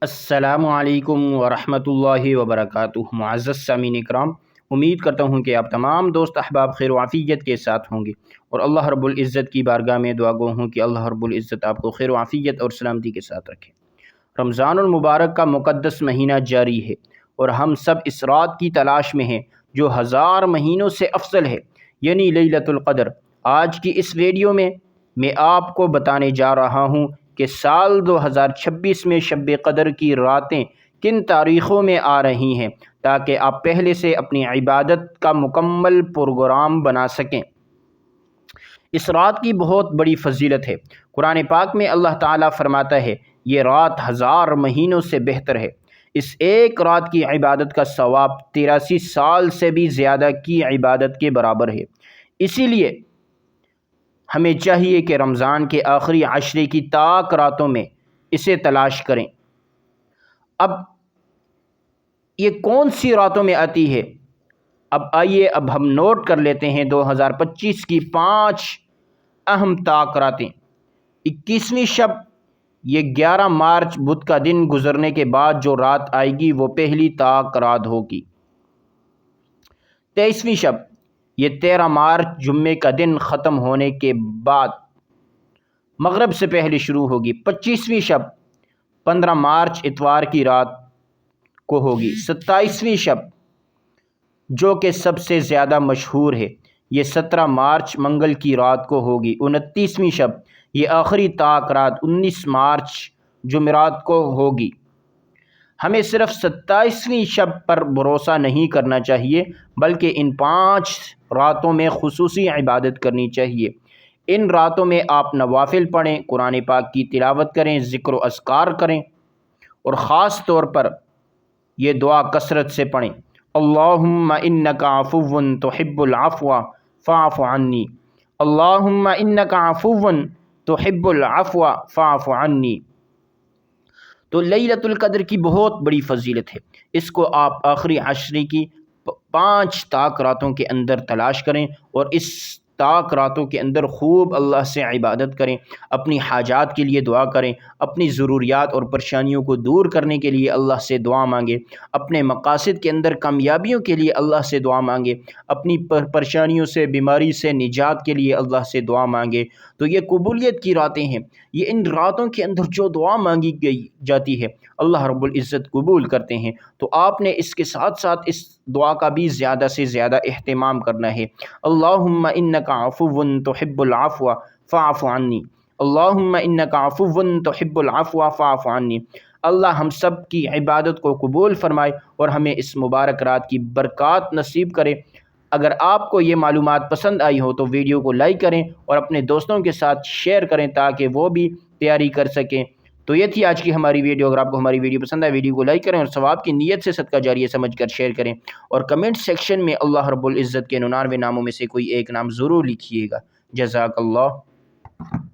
السلام علیکم ورحمۃ اللہ وبرکاتہ۔ معزز سامعین اکرام، امید کرتا ہوں کہ آپ تمام دوست احباب خیر و عافیت کے ساتھ ہوں گے، اور اللہ رب العزت کی بارگاہ میں دعا گو ہوں کہ اللہ رب العزت آپ کو خیر و عافیت اور سلامتی کے ساتھ رکھے۔ رمضان المبارک کا مقدس مہینہ جاری ہے، اور ہم سب اس رات کی تلاش میں ہیں جو ہزار مہینوں سے افضل ہے، یعنی لیلۃ القدر۔ آج کی اس ویڈیو میں آپ کو بتانے جا رہا ہوں کہ سال 2026 میں شب قدر کی راتیں کن تاریخوں میں آ رہی ہیں، تاکہ آپ پہلے سے اپنی عبادت کا مکمل پروگرام بنا سکیں۔ اس رات کی بہت بڑی فضیلت ہے۔ قرآن پاک میں اللہ تعالیٰ فرماتا ہے، یہ رات ہزار مہینوں سے بہتر ہے۔ اس ایک رات کی عبادت کا ثواب 83 سال سے بھی زیادہ کی عبادت کے برابر ہے۔ اسی لیے ہمیں چاہیے کہ رمضان کے آخری عشرے کی تاک راتوں میں اسے تلاش کریں۔ اب یہ کون سی راتوں میں آتی ہے؟ آئیے ہم نوٹ کر لیتے ہیں 2025 کی 5 اہم تاک راتیں۔ 21ویں شب، یہ 11 مارچ بدھ کا دن گزرنے کے بعد جو رات آئے گی وہ پہلی تاک رات ہوگی۔ 23ویں شب، یہ 13 مارچ جمعے کا دن ختم ہونے کے بعد مغرب سے پہلے شروع ہوگی۔ 25ویں شب 15 مارچ اتوار کی رات کو ہوگی۔ 27ویں شب جو کہ سب سے زیادہ مشہور ہے، یہ 17 مارچ منگل کی رات کو ہوگی۔ 29ویں شب، یہ آخری تاک رات 19 مارچ جمعرات کو ہوگی۔ ہمیں صرف 27ویں شب پر بھروسہ نہیں کرنا چاہیے، بلکہ ان 5 راتوں میں خصوصی عبادت کرنی چاہیے۔ ان راتوں میں آپ نوافل پڑھیں، قرآن پاک کی تلاوت کریں، ذکر و اذکار کریں، اور خاص طور پر یہ دعا کثرت سے پڑھیں، اللہم انک عفو تحب العفو فاعف عنی، اللہم انک عفو تحب العفو فاعف عنی۔ تو لیلۃ القدر کی بہت بڑی فضیلت ہے۔ اس کو آپ آخری عشرے کی 5 تاک راتوں کے اندر تلاش کریں، اور اس تاک راتوں کے اندر خوب اللہ سے عبادت کریں، اپنی حاجات کے لیے دعا کریں، اپنی ضروریات اور پریشانیوں کو دور کرنے کے لیے اللہ سے دعا مانگیں، اپنے مقاصد کے اندر کامیابیوں کے لیے اللہ سے دعا مانگیں، اپنی پریشانیوں سے، بیماری سے نجات کے لیے اللہ سے دعا مانگیں۔ تو یہ قبولیت کی راتیں ہیں۔ یہ ان راتوں کے اندر جو دعا مانگی گئی جاتی ہے اللہ رب العزت قبول کرتے ہیں۔ تو آپ نے اس کے ساتھ ساتھ اس دعا کا بھی زیادہ سے زیادہ اہتمام کرنا ہے، اللہم انک عفو تحب العفو فاعف عنی، اللہم انک عفو تحب العفو فاعف عنی۔ اللہ ہم سب کی عبادت کو قبول فرمائے اور ہمیں اس مبارک رات کی برکات نصیب کرے۔ اگر آپ کو یہ معلومات پسند آئی ہو تو ویڈیو کو لائک کریں اور اپنے دوستوں کے ساتھ شیئر کریں تاکہ وہ بھی تیاری کر سکیں۔ تو یہ تھی آج کی ہماری ویڈیو۔ اگر آپ کو ہماری ویڈیو پسند آئے ویڈیو کو لائک کریں اور ثواب کی نیت سے صدقہ جاریہ سمجھ کر شیئر کریں، اور کمنٹ سیکشن میں اللہ رب العزت کے 99 ناموں میں سے کوئی ایک نام ضرور لکھیے گا۔ جزاک اللہ۔